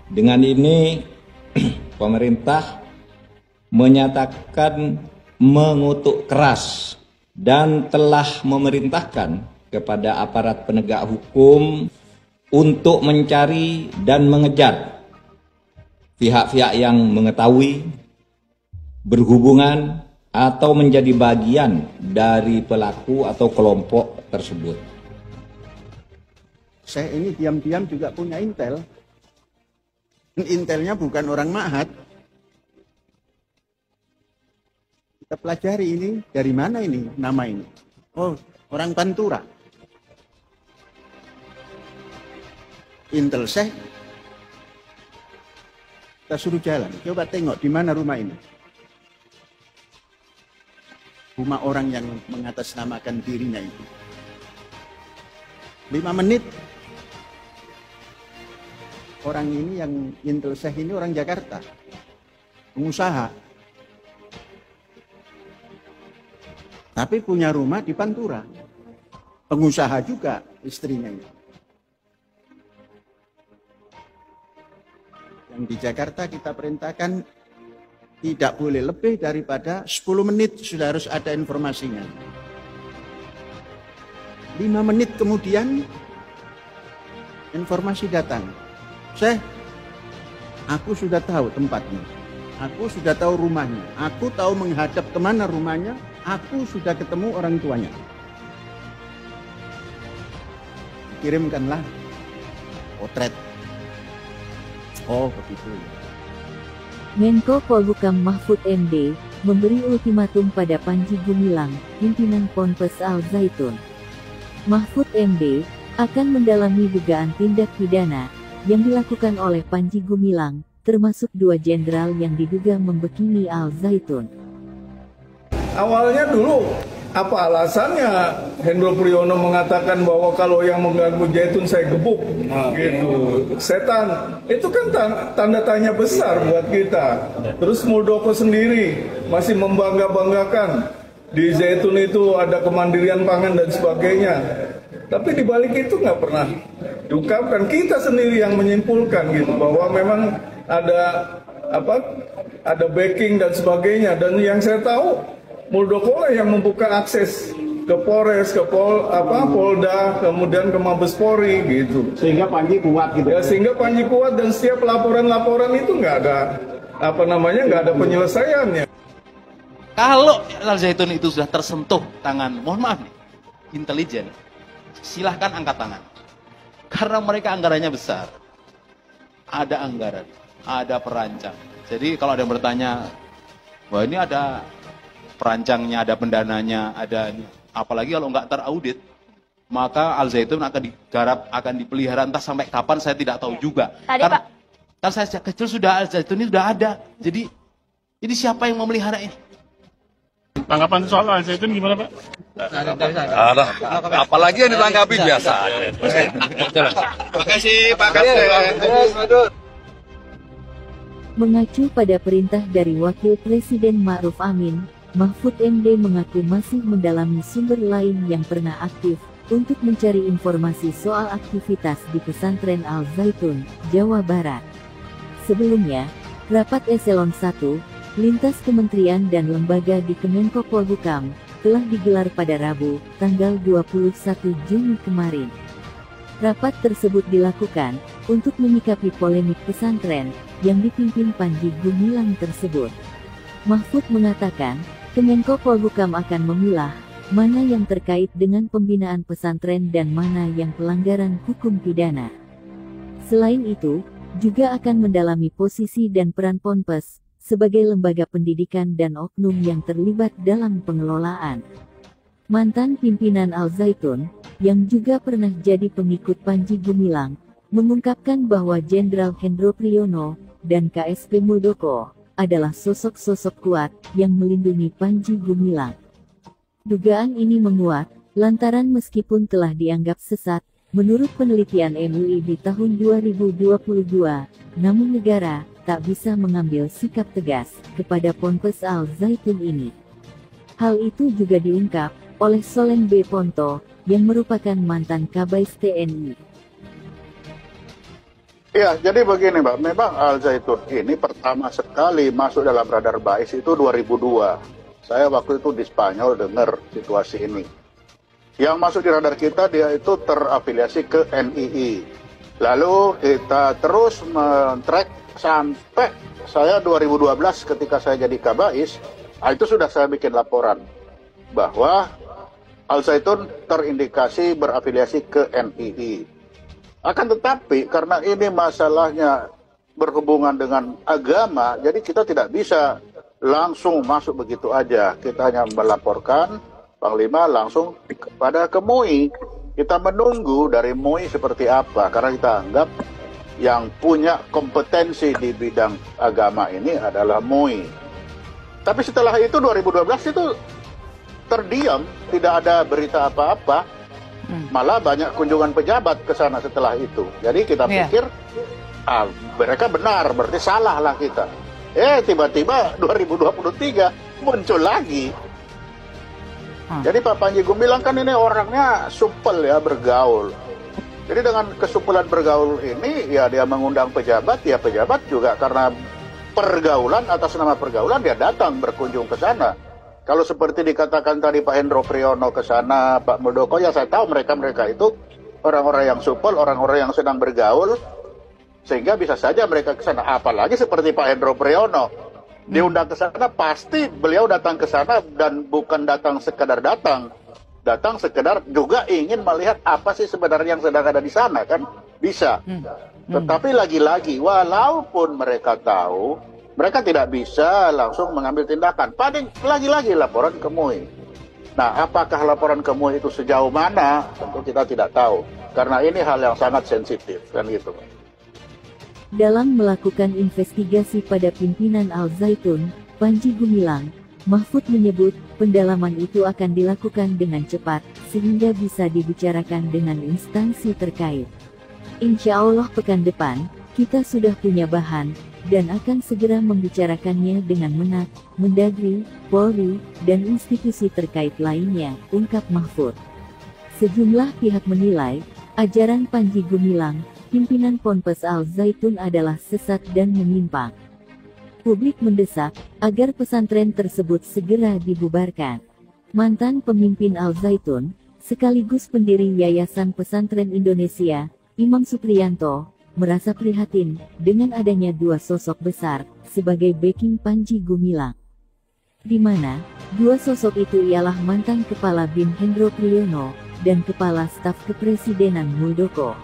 Dengan ini pemerintah menyatakan mengutuk keras dan telah memerintahkan kepada aparat penegak hukum untuk mencari dan mengejar pihak-pihak yang mengetahui, berhubungan, atau menjadi bagian dari pelaku atau kelompok tersebut. Saya ini diam-diam juga punya intel. Intelnya bukan orang Ma'had. Kita pelajari ini, dari mana ini nama ini? Oh, orang Pantura. Intel Syekh. Kita suruh jalan, coba tengok di mana rumah ini. Rumah orang yang mengatasnamakan dirinya itu. 5 menit. Orang ini yang Intel Syekh ini orang Jakarta. Pengusaha. Tapi punya rumah di Pantura. Pengusaha juga istrinya itu. Yang di Jakarta kita perintahkan tidak boleh lebih daripada 10 menit sudah harus ada informasinya. 5 menit kemudian informasi datang. Syekh, aku sudah tahu tempatnya. Aku sudah tahu rumahnya. Aku tahu menghadap kemana rumahnya. Aku sudah ketemu orang tuanya. Kirimkanlah potret. Oh, begitu. Menko Polhukam Mahfud MD memberi ultimatum pada Panji Gumilang, pimpinan Ponpes Al Zaitun. Mahfud MD akan mendalami dugaan tindak pidana yang dilakukan oleh Panji Gumilang, termasuk 2 jenderal yang diduga membekini Al Zaitun. Awalnya dulu apa alasannya Hendro Priyono mengatakan bahwa kalau yang mengganggu Zaitun saya gebuk, gitu. Setan, itu kan tanda tanya besar buat kita. Terus Muldoko sendiri masih membangga-banggakan di Zaitun itu ada kemandirian pangan dan sebagainya. Tapi di balik itu nggak pernah diungkapkan. Kita sendiri yang menyimpulkan gitu bahwa memang ada backing dan sebagainya. Dan yang saya tahu Muldoko lah yang membuka akses ke Polres, ke Polda, kemudian ke Mabes Polri gitu. Sehingga Panji kuat gitu. Ya, sehingga Panji kuat dan setiap laporan-laporan itu nggak ada nggak ada penyelesaiannya. Kalau Al Zaitun itu sudah tersentuh tangan, mohon maaf nih, intelijen, silahkan angkat tangan. Karena mereka anggarannya besar. Ada anggaran, ada perancang. Jadi kalau ada yang bertanya, wah ini ada perancangnya, ada pendananya, ada ini. Apalagi kalau nggak teraudit, maka Al Zaitun akan digarap, akan dipelihara entah sampai kapan saya tidak tahu juga. Karena kan saya sejak kecil sudah Al Zaitun ini sudah ada. Jadi siapa yang memelihara ini? Tanggapan soal Al Zaitun gimana, Pak? Apalagi yang ditanggapi biasa. Terima kasih Pak Kapten. Mengacu pada perintah dari Wakil Presiden Ma'ruf Amin, Mahfud MD mengaku masih mendalami sumber lain yang pernah aktif untuk mencari informasi soal aktivitas di pesantren Al Zaitun, Jawa Barat. Sebelumnya, rapat eselon 1, lintas kementerian dan lembaga di Kemenko Polhukam, telah digelar pada Rabu, tanggal 21 Juni kemarin. Rapat tersebut dilakukan untuk menyikapi polemik pesantren yang dipimpin Panji Gumilang tersebut. Mahfud mengatakan, Kemenko Polhukam akan memilah mana yang terkait dengan pembinaan pesantren dan mana yang pelanggaran hukum pidana. Selain itu, juga akan mendalami posisi dan peran Ponpes sebagai lembaga pendidikan dan oknum yang terlibat dalam pengelolaan. Mantan pimpinan Al Zaitun, yang juga pernah jadi pengikut Panji Gumilang, mengungkapkan bahwa Jenderal Hendro Priyono dan KSP Muldoko adalah sosok-sosok kuat yang melindungi Panji Gumilang. Dugaan ini menguat, lantaran meskipun telah dianggap sesat, menurut penelitian MUI di tahun 2022, namun negara tak bisa mengambil sikap tegas kepada Ponpes Al Zaitun ini. Hal itu juga diungkap oleh Solen B. Ponto, yang merupakan mantan Kabais TNI. Ya, jadi begini Mbak, memang Al Zaitun ini pertama sekali masuk dalam radar BAIS itu 2002. Saya waktu itu di Spanyol dengar situasi ini. Yang masuk di radar kita dia itu terafiliasi ke NII. Lalu kita terus men-track sampai saya 2012 ketika saya jadi Kabais, itu sudah saya bikin laporan bahwa Al Zaitun terindikasi berafiliasi ke NII. Akan tetapi karena ini masalahnya berhubungan dengan agama, jadi kita tidak bisa langsung masuk begitu aja. Kita hanya melaporkan, Panglima langsung kepada ke MUI. Kita menunggu dari MUI seperti apa, karena kita anggap yang punya kompetensi di bidang agama ini adalah MUI. Tapi setelah itu 2012 itu terdiam, tidak ada berita apa-apa. Malah banyak kunjungan pejabat ke sana setelah itu. Jadi kita pikir mereka benar, berarti salah lah kita. Tiba-tiba 2023 muncul lagi. Jadi Pak Panji Gumilang kan ini orangnya supel ya, bergaul. Jadi dengan kesupelan bergaul ini, ya dia mengundang pejabat, ya pejabat juga karena pergaulan, atas nama pergaulan dia datang berkunjung ke sana. Kalau seperti dikatakan tadi Pak Hendro Priyono ke sana, Pak Muldoko, ya saya tahu mereka itu orang-orang yang supel, orang-orang yang sedang bergaul, sehingga bisa saja mereka ke sana. Apalagi seperti Pak Hendro Priyono, diundang ke sana, pasti beliau datang ke sana dan bukan datang sekedar datang sekedar juga ingin melihat apa sih sebenarnya yang sedang ada di sana, kan bisa. Tetapi lagi-lagi, walaupun mereka tahu, mereka tidak bisa langsung mengambil tindakan. Paling lagi-lagi laporan ke MUI. Nah, apakah laporan ke MUI itu sejauh mana? Tentu kita tidak tahu. Karena ini hal yang sangat sensitif, kan gitu. Dalam melakukan investigasi pada pimpinan Al Zaitun, Panji Gumilang, Mahfud menyebut pendalaman itu akan dilakukan dengan cepat, sehingga bisa dibicarakan dengan instansi terkait. Insya Allah pekan depan, kita sudah punya bahan, dan akan segera membicarakannya dengan Menak, Mendagri, Polri, dan institusi terkait lainnya, ungkap Mahfud. Sejumlah pihak menilai, ajaran Panji Gumilang, pimpinan Ponpes Al Zaitun adalah sesat dan menyimpang. Publik mendesak, agar pesantren tersebut segera dibubarkan. Mantan pemimpin Al Zaitun, sekaligus pendiri Yayasan Pesantren Indonesia, Imam Supriyanto, merasa prihatin dengan adanya dua sosok besar sebagai backing Panji Gumilang, di mana dua sosok itu ialah mantan Kepala BIN Hendro Priyono dan Kepala Staf Kepresidenan Muldoko.